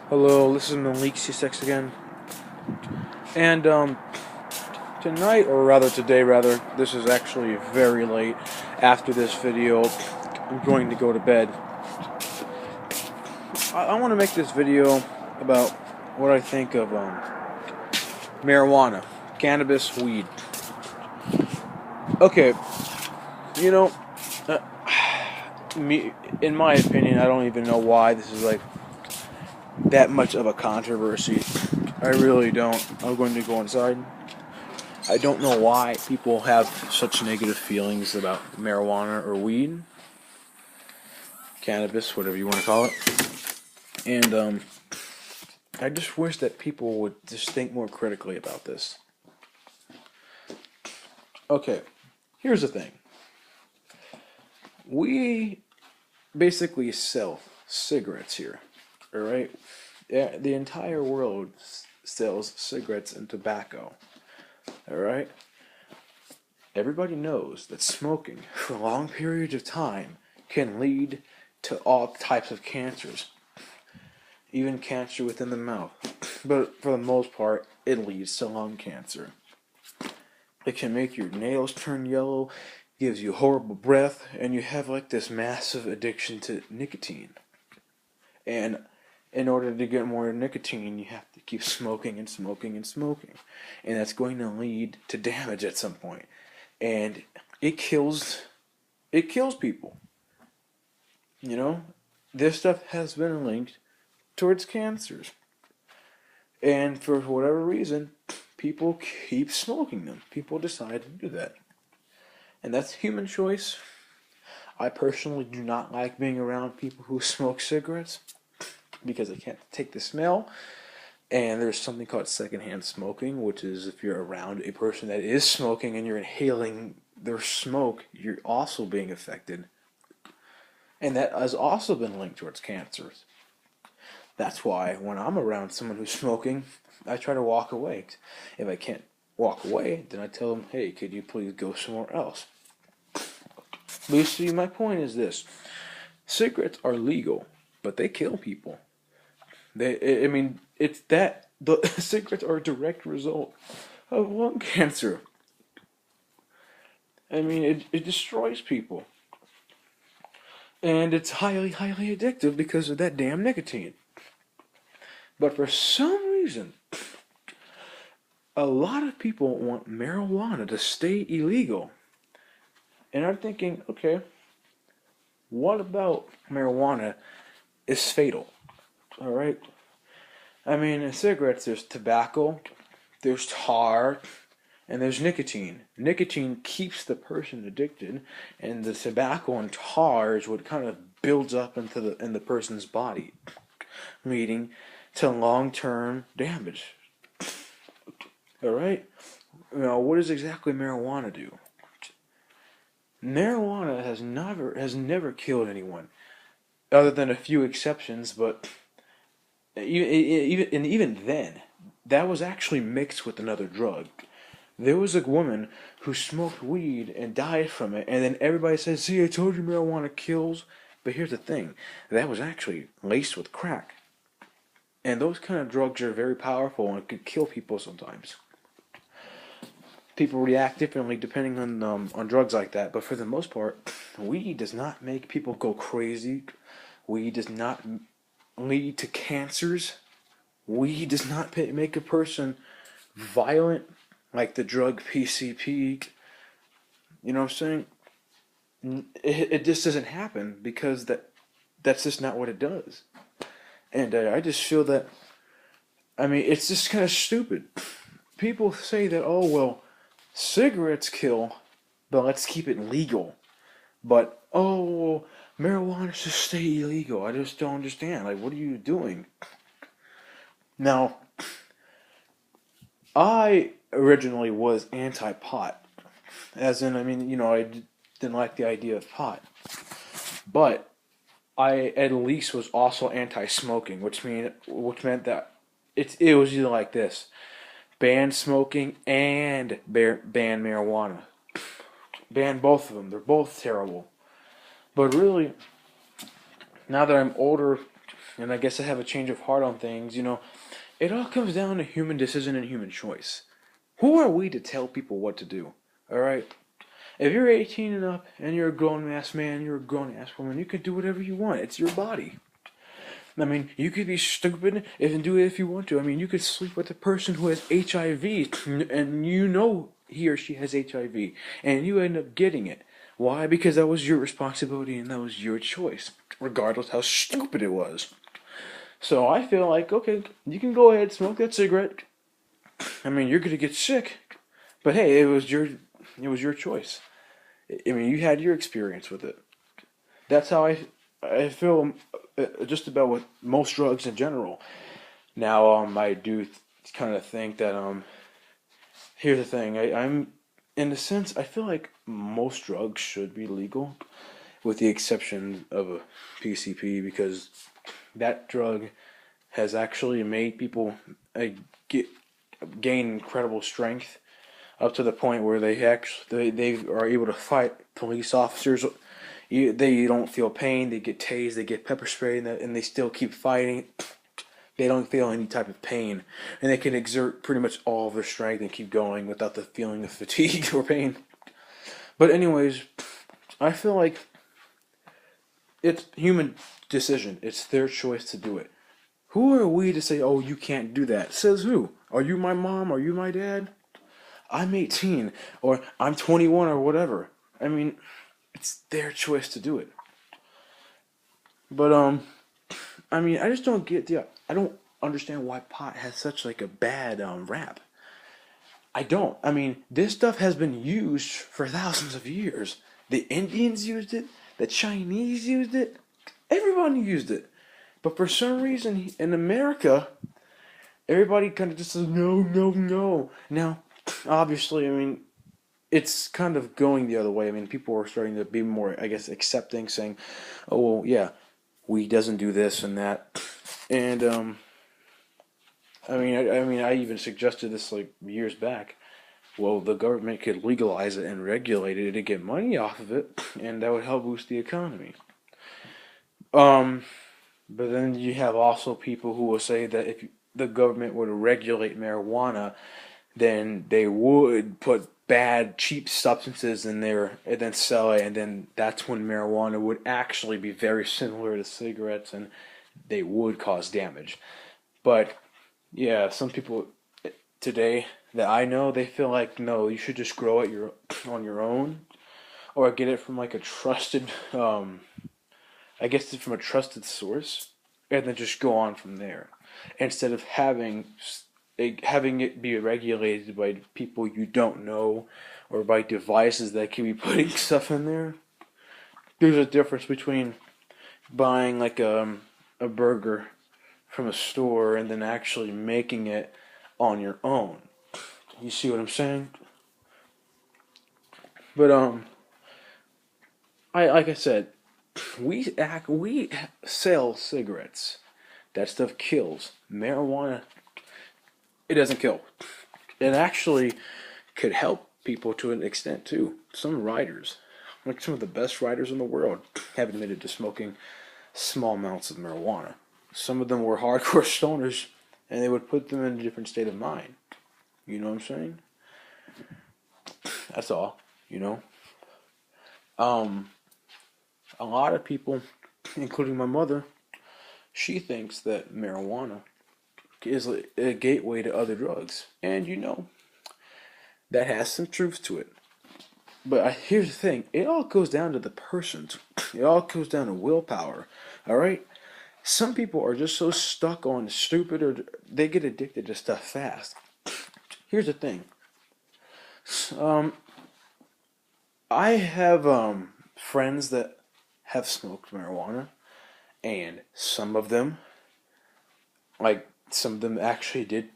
Hello, this is Malik C6 again. And tonight, or rather today, this is actually very late. After this video, I'm going to go to bed. I want to make this video about what I think of marijuana, cannabis, weed. Okay, you know, uh, in my opinion, I don't even know why this is like that much of a controversy. I really don't. I'm going to go inside. I don't know why people have such negative feelings about marijuana or weed, cannabis, whatever you want to call it. And I just wish that people would just think more critically about this. Okay, here's the thing. We basically sell cigarettes here, alright? Yeah, the entire world sells cigarettes and tobacco, alright? Everybody knows that smoking for long periods of time can lead to all types of cancers, even cancer within the mouth. But for the most part, it leads to lung cancer. It can make your nails turn yellow, gives you horrible breath, and you have like this massive addiction to nicotine. And in order to get more nicotine, you have to keep smoking and smoking and smoking. And that's going to lead to damage at some point. And it kills people. You know, this stuff has been linked towards cancers. And for whatever reason, people keep smoking them. People decide to do that. And that's human choice. I personally do not like being around people who smoke cigarettes because I can't take the smell. And there's something called secondhand smoking, which is if you're around a person that is smoking and you're inhaling their smoke, you're also being affected. And that has also been linked towards cancers. That's why when I'm around someone who's smoking, I try to walk away. If I can't walk away, then I tell them, hey, could you please go somewhere else? But you see, my point is this. Cigarettes are legal, but they kill people. It's that the cigarettes are a direct result of lung cancer. It destroys people. And it's highly, highly addictive because of that damn nicotine. But for some reason, a lot of people want marijuana to stay illegal. And I'm thinking, okay, what about marijuana is fatal? Alright? In cigarettes, there's tobacco, there's tar, and there's nicotine. Nicotine keeps the person addicted, and the tobacco and tar is what kind of builds up in the person's body, leading to long-term damage. Alright? What does exactly marijuana do? Marijuana has never killed anyone, other than a few exceptions. But even then, that was actually mixed with another drug. There was a woman who smoked weed and died from it, and then everybody says, "See, I told you marijuana kills." But here's the thing: that was actually laced with crack, and those kind of drugs are very powerful and could kill people sometimes. People react differently depending on drugs like that, but for the most part, weed does not make people go crazy. Weed does not lead to cancers. Weed does not make a person violent like the drug PCP. You know what I'm saying? It just doesn't happen because that's just not what it does. And I just feel that, it's just kind of stupid. People say that, oh, well, cigarettes kill, but let's keep it legal. But, oh, marijuana should stay illegal. I just don't understand. Like, what are you doing? Now, I originally was anti-pot. As in, I didn't like the idea of pot. But I at least was also anti-smoking, which meant that it was either like this: ban smoking and ban marijuana. Ban both of them. They're both terrible. But really, now that I'm older and I guess I have a change of heart on things. It all comes down to human decision and human choice. Who are we to tell people what to do? All right. If you're 18 and up and you're a grown ass man, you're a grown ass woman, you can do whatever you want. It's your body. I mean, you could be stupid and do it if you want to. I mean, you could sleep with a person who has HIV and you know he or she has HIV and you end up getting it. Why? Because that was your responsibility and that was your choice, regardless how stupid it was. So I feel like, okay, you can go ahead, smoke that cigarette. I mean, you're gonna get sick, but hey, it was your choice. I mean, you had your experience with it. That's how I feel just about with most drugs in general. Now, I do kind of think that here's the thing. I'm in a sense, I feel like most drugs should be legal, with the exception of a PCP, because that drug has actually made people get gain incredible strength up to the point where they are able to fight police officers. They don't feel pain. They get tased. They get pepper sprayed, and they still keep fighting. They don't feel any type of pain, and they can exert pretty much all of their strength and keep going without the feeling of fatigue or pain. But anyways, I feel like it's human decision. It's their choice to do it. Who are we to say, oh, you can't do that? Says who? Are you my mom? Are you my dad? I'm 18 or I'm 21 or whatever. I mean, it's their choice to do it. But I mean, I just don't get I don't understand why pot has such like a bad rap. I don't. I mean, this stuff has been used for thousands of years. The Indians used it, the Chinese used it, everybody used it. But for some reason in America, everybody kind of just says no, no, no. Now, obviously, I mean, it's kind of going the other way. I mean, people are starting to be more, I guess, accepting, saying, "Oh, well, yeah, weed doesn't do this and that," and I even suggested this like years back. Well, the government could legalize it and regulate it to get money off of it, and that would help boost the economy. Um, but then you have also people who will say that if the government were to regulate marijuana, then they would put bad, cheap substances in there and then sell it, and then that's when marijuana would actually be very similar to cigarettes and they would cause damage. But yeah, some people today that I know, they feel like no, you should just grow it on your own or get it from like a trusted, I guess it's from a trusted source, and then just go on from there instead of having it be regulated by people you don't know or by devices that can be putting stuff in there. There's a difference between buying like a burger from a store and then actually making it on your own. You see what I'm saying? But I like I said, we sell cigarettes. That stuff kills. Marijuana, it doesn't kill. It actually could help people to an extent too. Some writers, like some of the best writers in the world, have admitted to smoking small amounts of marijuana. Some of them were hardcore stoners, and they would put them in a different state of mind. You know what I'm saying? That's all. You know. Um, a lot of people, including my mother, she thinks that marijuana is a gateway to other drugs, and that has some truth to it. But here's the thing: it all goes down to the person. It all goes down to willpower. All right. Some people are just so stuck on stupid, or they get addicted to stuff fast. Here's the thing. Um, I have friends that have smoked marijuana, and some of them actually did,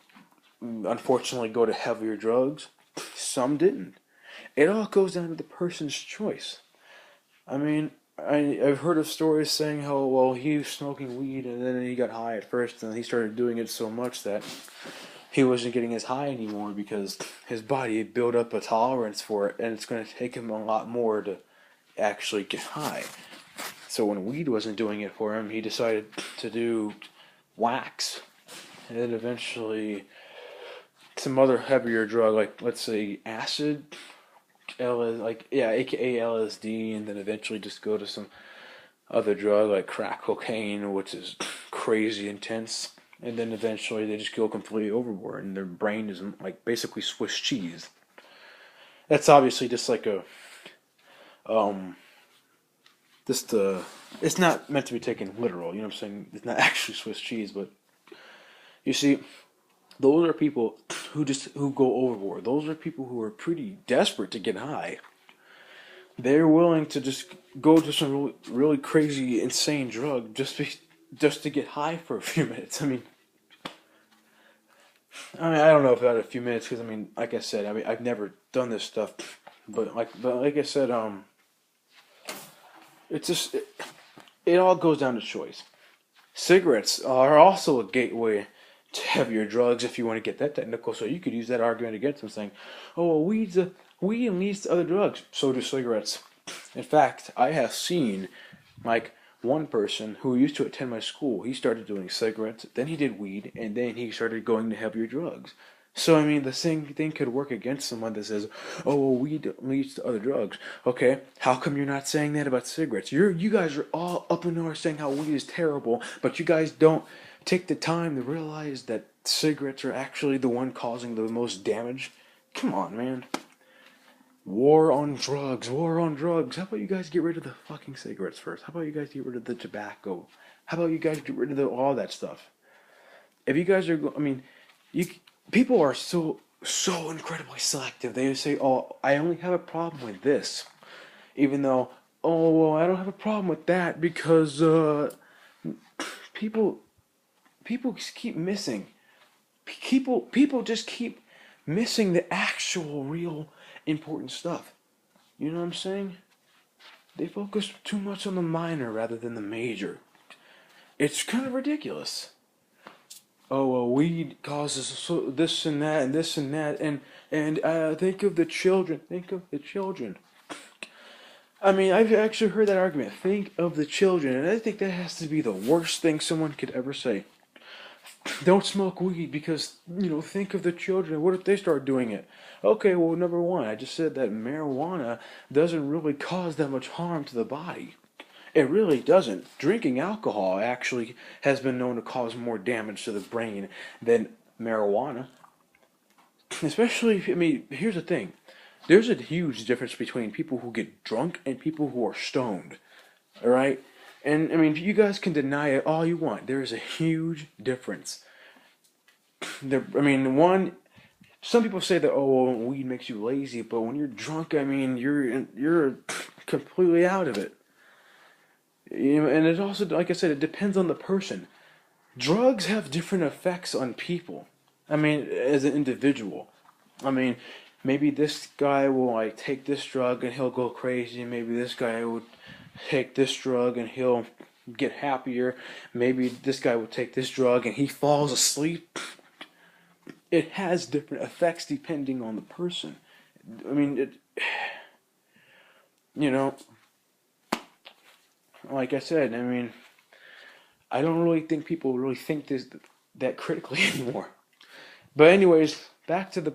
unfortunately, go to heavier drugs. Some didn't. It all goes down to the person's choice. I mean, I've heard of stories saying how, well, he was smoking weed and then he got high at first and he started doing it so much that he wasn't getting as high anymore because his body had built up a tolerance for it and it's going to take him a lot more to actually get high. So when weed wasn't doing it for him, he decided to do wax, and then eventually some other heavier drug, like let's say acid, aka LSD, and then eventually just go to some other drug like crack cocaine, which is crazy intense. And then eventually they just go completely overboard, and their brain is like basically Swiss cheese. That's obviously just like a um, just it's not meant to be taken literal. You know what I'm saying? It's not actually Swiss cheese, but you see, those are people who go overboard. Those are people who are pretty desperate to get high. They're willing to just go to some really, really crazy, insane drug just to get high for a few minutes. I don't know if that a few minutes because like I said, I've never done this stuff, but like I said, it's just it all goes down to choice. Cigarettes are also a gateway to heavier drugs if you want to get that technical. So you could use that argument against them, saying, "Oh, well, weed leads to other drugs. So do cigarettes." In fact, I have seen like one person who used to attend my school. He started doing cigarettes, then he did weed, and then he started going to heavier drugs. So the same thing could work against someone that says, "Oh, well, weed leads to other drugs." Okay, how come you're not saying that about cigarettes? You guys are all up in arms saying how weed is terrible, but you guys don't take the time to realize that cigarettes are actually the one causing the most damage. Come on, man. War on drugs, war on drugs. How about you guys get rid of the fucking cigarettes first? How about you guys get rid of the tobacco? How about you guys get rid of all that stuff? If you guys are, you people are so incredibly selective. They say, "Oh, I only have a problem with this," even though, "Oh, well, I don't have a problem with that because people people just keep missing. People just keep missing the actual real important stuff. You know what I'm saying? They focus too much on the minor rather than the major. It's kind of ridiculous. Oh, well, weed causes this and that and this and that, and think of the children. Think of the children. I've actually heard that argument. Think of the children, and I think that has to be the worst thing someone could ever say. Don't smoke weed because, think of the children. What if they start doing it? Okay, well, number one, I just said that marijuana doesn't really cause that much harm to the body. It really doesn't. Drinking alcohol actually has been known to cause more damage to the brain than marijuana. Especially, here's the thing. There's a huge difference between people who get drunk and people who are stoned. Alright? And, you guys can deny it all you want. There is a huge difference. Some people say that, "Oh, well, weed makes you lazy," but when you're drunk, you're completely out of it. And it also, like I said, it depends on the person. Drugs have different effects on people. As an individual. I mean, maybe this guy will take this drug and he'll go crazy. Maybe this guy would take this drug and he'll get happier. Maybe this guy would take this drug and he falls asleep. It has different effects depending on the person. You know, like I said, I don't really think people really think that critically anymore. But anyways, back to the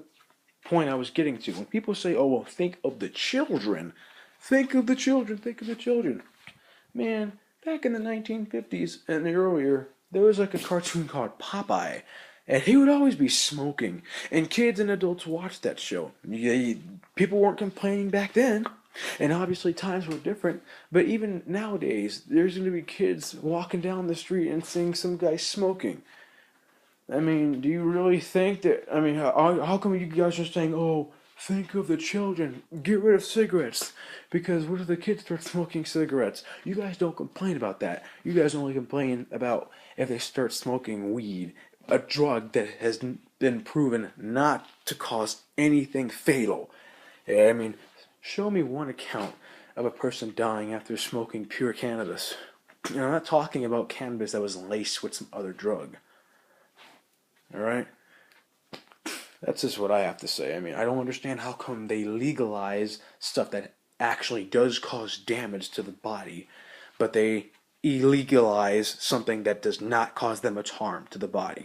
point I was getting to. When people say, "Oh, well, think of the children," think of the children, think of the children. Man, back in the 1950s and earlier, there was like a cartoon called Popeye. And he would always be smoking. And kids and adults watched that show. People weren't complaining back then. And obviously times were different. But even nowadays, there's going to be kids walking down the street and seeing some guy smoking. Do you really think that... how come you guys are saying, "Oh, think of the children. Get rid of cigarettes. Because what if the kids start smoking cigarettes?" You guys don't complain about that. You guys only complain about if they start smoking weed. A drug that has been proven not to cause anything fatal. Show me one account of a person dying after smoking pure cannabis. I'm not talking about cannabis that was laced with some other drug. Alright? That's just what I have to say. I don't understand how come they legalize stuff that actually does cause damage to the body, but they illegalize something that does not cause that much harm to the body.